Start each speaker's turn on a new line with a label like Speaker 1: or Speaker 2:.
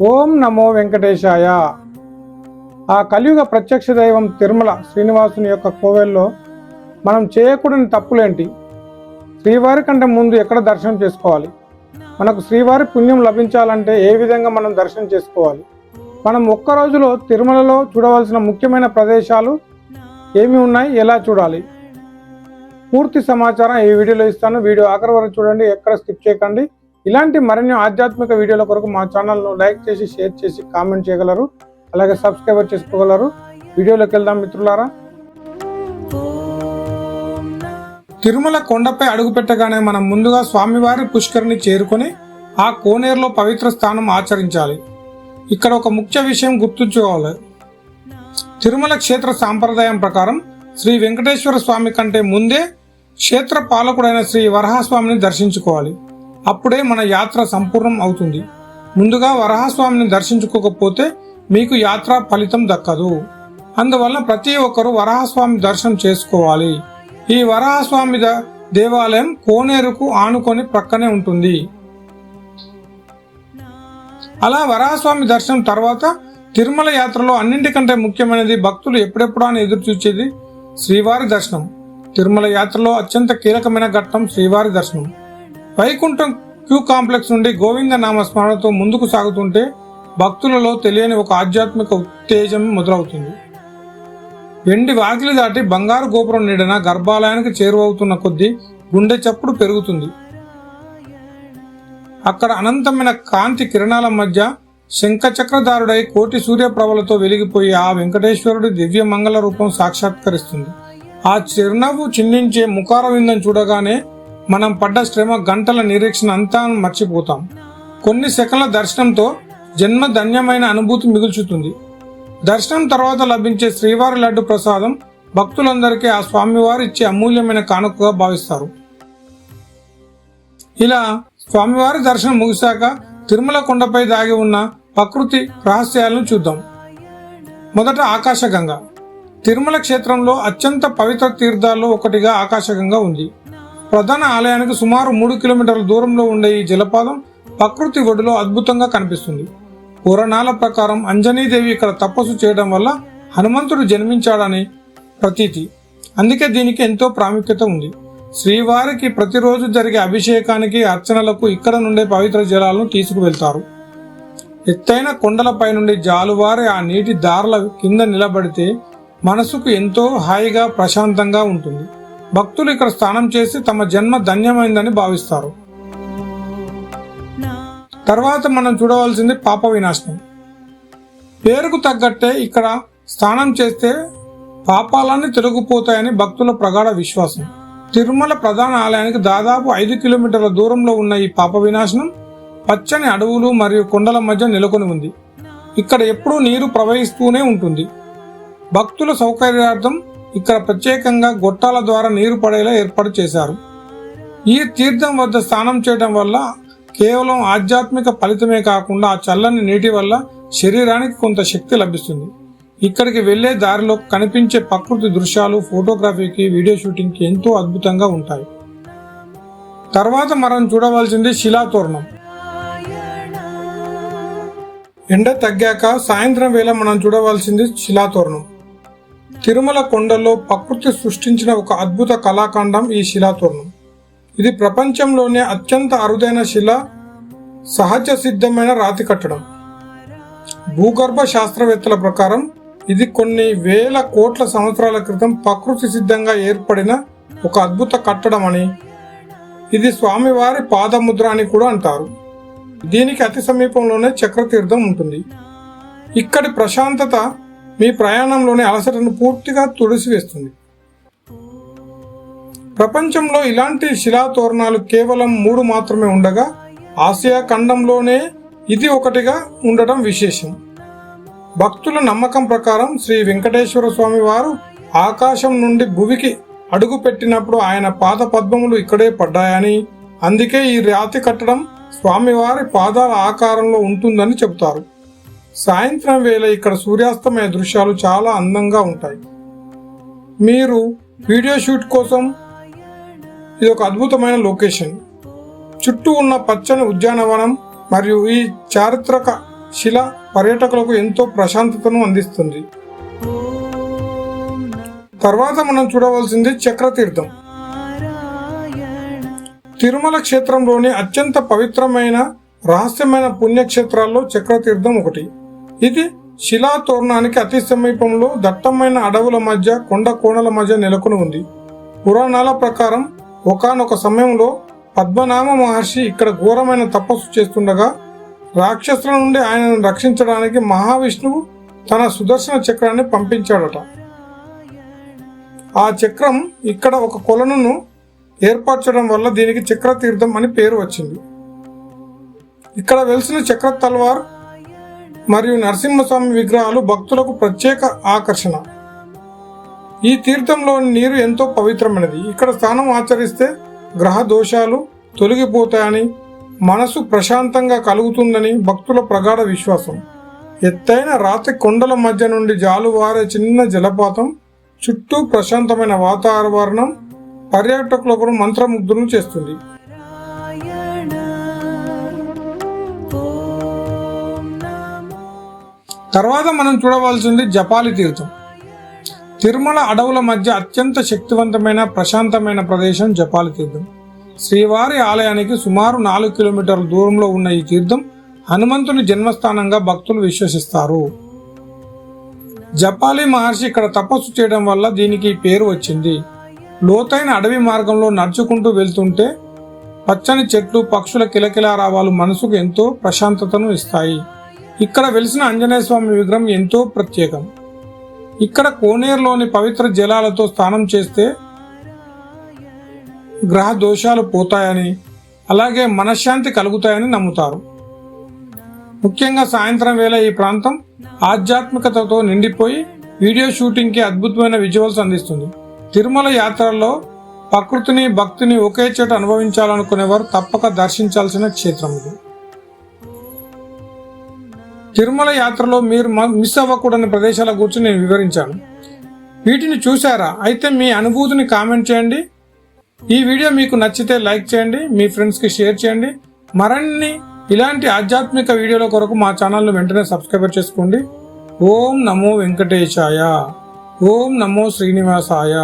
Speaker 1: ఓం నమో వెంకటేశాయ. ఆ కలియుగ ప్రత్యక్ష దైవం తిరుమల శ్రీనివాసుని యొక్క కోవెల్లో మనం చేయకూడని తప్పులేంటి? శ్రీవారి కంటే ముందు ఎక్కడ దర్శనం చేసుకోవాలి? మనకు శ్రీవారి పుణ్యం లభించాలంటే ఏ విధంగా మనం దర్శనం చేసుకోవాలి? మనం ఒక్క రోజులో తిరుమలలో చూడవలసిన ముఖ్యమైన ప్రదేశాలు ఏమి ఉన్నాయి, ఎలా చూడాలి? పూర్తి సమాచారం ఈ వీడియోలో ఇస్తాను. వీడియో ఆఖరి వరకు చూడండి, ఎక్కడ స్కిప్ చేయకండి. ఇలాంటి మరిన్ని ఆధ్యాత్మిక వీడియోల కొరకు మా ఛానల్ను లైక్ చేసి, షేర్ చేసి, కామెంట్ చేయగలరు. అలాగే సబ్స్క్రైబర్ చేసుకోగలరు. వీడియోలోకి వెళ్దాం మిత్రులారా. తిరుమల కొండపై అడుగుపెట్టగానే మనం ముందుగా స్వామివారి పుష్కరిని చేరుకొని ఆ కోనేరులో పవిత్ర స్థానం ఆచరించాలి. ఇక్కడ ఒక ముఖ్య విషయం గుర్తుంచుకోవాలి. తిరుమల క్షేత్ర సాంప్రదాయం ప్రకారం శ్రీ వెంకటేశ్వర స్వామి కంటే ముందే క్షేత్ర పాలకుడైన శ్రీ వరాహస్వామిని దర్శించుకోవాలి. అప్పుడే మన యాత్ర సంపూర్ణం అవుతుంది. ముందుగా వరాహస్వామిని దర్శించుకోకపోతే మీకు యాత్ర ఫలితం దక్కదు. అందువల్ల ప్రతి ఒక్కరూ వరాహస్వామి దర్శనం చేసుకోవాలి. ఈ వరాహస్వామి దేవాలయం కోనేరుకు ఆనుకొని ప్రక్కనే ఉంటుంది. అలా వరాహస్వామి దర్శనం తర్వాత తిరుమల యాత్రలో అన్నింటికంటే ముఖ్యమైనది భక్తులు ఎప్పుడెప్పుడా అని ఎదురు చూచేది శ్రీవారి దర్శనం. తిరుమల యాత్రలో అత్యంత కీలకమైన ఘట్టం శ్రీవారి దర్శనం. వైకుంఠం క్యూ కాంప్లెక్స్ నుండి గోవింద నామ స్మరణతో ముందుకు సాగుతుంటే భక్తులలో తెలియని ఒక ఆధ్యాత్మిక ఉత్తేజం మొదలవుతుంది. వెండి వాకిలి దాటి బంగారు గోపురం నీడన గర్భాలయానికి చేరువవుతున్న కొద్దీ గుండె చప్పుడు పెరుగుతుంది. అక్కడ అనంతమైన కాంతి కిరణాల మధ్య శంఖచక్రధారుడై కోటి సూర్యప్రభలతో వెలిగిపోయి ఆ వెంకటేశ్వరుడి దివ్య మంగళ రూపం సాక్షాత్కరిస్తుంది. ఆ చిరునవ్వు చిందించే ముఖార విందం చూడగానే మనం పడ్డ శ్రమ, గంటల నిరీక్షణ అంతా మర్చిపోతాం. కొన్ని సెకన్ల దర్శనంతో జన్మ ధన్యమైన అనుభూతి మిగుల్చుతుంది. దర్శనం తర్వాత లభించే శ్రీవారి లడ్డు ప్రసాదం భక్తులందరికీ ఆ స్వామివారు ఇచ్చే అమూల్యమైన కానుకగా భావిస్తారు. ఇలా స్వామివారి దర్శనం ముగిశాక తిరుమల కొండపై దాగి ఉన్న ప్రకృతి రహస్యాలను చూద్దాం. మొదట ఆకాశగంగ. తిరుమల క్షేత్రంలో అత్యంత పవిత్ర తీర్థాల్లో ఒకటిగా ఆకాశగంగా ఉంది. ప్రధాన ఆలయానికి సుమారు 3 కిలోమీటర్ల దూరంలో ఉండే ఈ జలపాతం ప్రకృతి ఒడిలో అద్భుతంగా కనిపిస్తుంది. పురాణాల ప్రకారం అంజనీదేవి ఇక్కడ తపస్సు చేయడం వల్ల హనుమంతుడు జన్మించాడని ప్రతీతి. అందుకే దీనికి ఎంతో ప్రాముఖ్యత ఉంది. శ్రీవారికి ప్రతిరోజు జరిగే అభిషేకానికి, అర్చనలకు ఇక్కడ నుండే పవిత్ర జలాలను తీసుకువెళ్తారు. ఎత్తైన కొండలపై నుండి జాలువారి ఆ నీటి దారుల కింద నిలబడితే మనసుకు ఎంతో హాయిగా, ప్రశాంతంగా ఉంటుంది. భక్తులు ఇక్కడ స్నానం చేసి తమ జన్మ ధన్యమైందని భావిస్తారు. తర్వాత మనం చూడవలసింది పాప వినాశనం. పేరుకు తగ్గట్టే ఇక్కడ స్నానం చేస్తే పాపాలన్నీ తొలగిపోతాయని భక్తుల ప్రగాఢ విశ్వాసం. తిరుమల ప్రధాన ఆలయానికి దాదాపు 5 కిలోమీటర్ల దూరంలో ఉన్న ఈ పాప వినాశనం పచ్చని అడవులు మరియు కొండల మధ్య నెలకొని ఉంది. ఇక్కడ ఎప్పుడూ నీరు ప్రవహిస్తూనే ఉంటుంది. భక్తుల సౌకర్యార్థం ఇక్కడ ప్రత్యేకంగా గొట్టాల ద్వారా నీరు పడేలా ఏర్పాటు చేశారు. ఈ తీర్థం వద్ద స్నానం చేయడం వల్ల కేవలం ఆధ్యాత్మిక ఫలితమే కాకుండా ఆ చల్లని నీటి వల్ల శరీరానికి కొంత శక్తి లభిస్తుంది. ఇక్కడికి వెళ్లే దారిలో కనిపించే ప్రకృతి దృశ్యాలు ఫోటోగ్రఫీకి, వీడియో షూటింగ్కి ఎంతో అద్భుతంగా ఉంటాయి. తర్వాత మనం చూడవలసింది శిలాతోరణం. ఎండ తగ్గాక సాయంత్రం వేళ మనం చూడవలసింది శిలాతోరణం. తిరుమల కొండల్లో ప్రకృతి సృష్టించిన ఒక అద్భుత కళాఖండం ఈ శిలాతోరణం. ఇది ప్రపంచంలోనే అత్యంత అరుదైన శిల, సహజ సిద్ధమైన రాతి కట్టడం. భూగర్భ శాస్త్రవేత్తల ప్రకారం ఇది కొన్ని వేల కోట్ల సంవత్సరాల క్రితం ప్రకృతి సిద్ధంగా ఏర్పడిన ఒక అద్భుత కట్టడం అని, ఇది స్వామివారి పాదముద్ర అని కూడా అంటారు. దీనికి అతి సమీపంలోనే చక్రతీర్థం ఉంటుంది. ఇక్కడి ప్రశాంతత మీ ప్రయాణంలోని అలసటను పూర్తిగా తుడిసివేస్తుంది. ప్రపంచంలో ఇలాంటి శిలాతోరణాలు కేవలం 3 మాత్రమే ఉండగా ఆసియా ఖండంలోనే ఇది ఒకటిగా ఉండటం విశేషం. భక్తుల నమ్మకం ప్రకారం శ్రీ వెంకటేశ్వర స్వామి వారు ఆకాశం నుండి భూమికి అడుగు పెట్టినప్పుడు ఆయన పాద పద్మములు ఇక్కడే పడ్డాయని, అందుకే ఈ రాతి కట్టడం స్వామివారి పాదాల ఆకారంలో ఉంటుందని చెబుతారు. సాయంత్రం వేళ ఇక్కడ సూర్యాస్తమయ దృశ్యాలు చాలా అందంగా ఉంటాయి. మీరు వీడియో షూట్ కోసం ఇది ఒక అద్భుతమైన లొకేషన్. చుట్టూ ఉన్న పచ్చని ఉద్యానవనం మరియు ఈ చారిత్రక శిల పర్యాటకులకు ఎంతో ప్రశాంతతను అందిస్తుంది. తర్వాత మనం చూడవలసింది చక్రతీర్థం. తిరుమల క్షేత్రంలోని అత్యంత పవిత్రమైన రహస్యమైన పుణ్యక్షేత్రాల్లో చక్రతీర్థం ఒకటి. ఇది శిలా తోరణానికి అతి సమీపంలో దట్టమైన అడవుల మధ్య కొండ కోణల మధ్య నెలకొని ఉంది. పురాణాల ప్రకారం ఒకానొక సమయంలో పద్మనాభ మహర్షి ఇక్కడ ఘోరమైన తపస్సు చేస్తుండగా రాక్షసుల నుండి ఆయనను రక్షించడానికి మహావిష్ణువు తన సుదర్శన చక్రాన్ని పంపించాడట. ఆ చక్రం ఇక్కడ ఒక కొలనును ఏర్పరచడం వల్ల దీనికి చక్రతీర్థం అని పేరు వచ్చింది. ఇక్కడ వెలిసిన చక్ర తల్వార్ మరియు నరసింహస్వామి విగ్రహాలు భక్తులకు ప్రత్యేక ఆకర్షణ. ఈ తీర్థంలోని నీరు ఎంతో పవిత్రమైనది. ఇక్కడ స్నానం ఆచరిస్తే గ్రహ దోషాలు తొలగిపోతాయని, మనసు ప్రశాంతంగా కలుగుతుందని భక్తుల ప్రగాఢ విశ్వాసం. ఎత్తైన రాతి కొండల మధ్య నుండి జాలువారే చిన్న జలపాతం, చుట్టూ ప్రశాంతమైన వాతావరణం పర్యాటకులకు మంత్రముగ్ధులను చేస్తుంది. తర్వాత మనం చూడవలసింది జపాలి తీర్థం. తిరుమల అడవుల మధ్య అత్యంత శక్తివంతమైన ప్రశాంతమైన ప్రదేశం జపాలి తీర్థం. శ్రీవారి ఆలయానికి సుమారు 4 కిలోమీటర్ల దూరంలో ఉన్న ఈ తీర్థం హనుమంతుని జన్మస్థానంగా భక్తులు విశ్వసిస్తారు. జపాలి మహర్షి ఇక్కడ తపస్సు చేయడం వల్ల దీనికి పేరు వచ్చింది. లోతైన అడవి మార్గంలో నడుచుకుంటూ వెళ్తుంటే పచ్చని చెట్లు, పక్షుల కిలకిలారావాలు మనసుకు ఎంతో ప్రశాంతతను ఇస్తాయి. ఇక్కడ వెలిసిన ఆంజనేయ స్వామి విగ్రహం ఎంతో ప్రత్యేకం. ఇక్కడ కోనేరులోని పవిత్ర జలాలతో స్నానం చేస్తే గ్రహ దోషాలు పోతాయని, అలాగే మనశ్శాంతి కలుగుతాయని నమ్ముతారు. ముఖ్యంగా సాయంత్రం వేళ ఈ ప్రాంతం ఆధ్యాత్మికతతో నిండిపోయి వీడియో షూటింగ్ కి అద్భుతమైన విజువల్స్ అందిస్తుంది. తిరుమల యాత్రల్లో ప్రకృతిని, భక్తిని ఒకే చోట అనుభవించాలనుకునేవారు తప్పక దర్శించాల్సిన క్షేత్రం ఇది. తిరుమల యాత్రలో మీరు మిస్ అవ్వకూడని ప్రదేశాల గురించి నేను వివరించాను. వీటిని చూసారా? అయితే మీ అనుభూతిని కామెంట్ చేయండి. ఈ వీడియో మీకు నచ్చితే లైక్ చేయండి, మీ ఫ్రెండ్స్కి షేర్ చేయండి. మరిన్ని ఇలాంటి ఆధ్యాత్మిక వీడియోల కొరకు మా ఛానల్ను వెంటనే సబ్స్క్రైబ్ చేసుకోండి. ఓం నమో వెంకటేశాయ, ఓం నమో శ్రీనివాసాయ.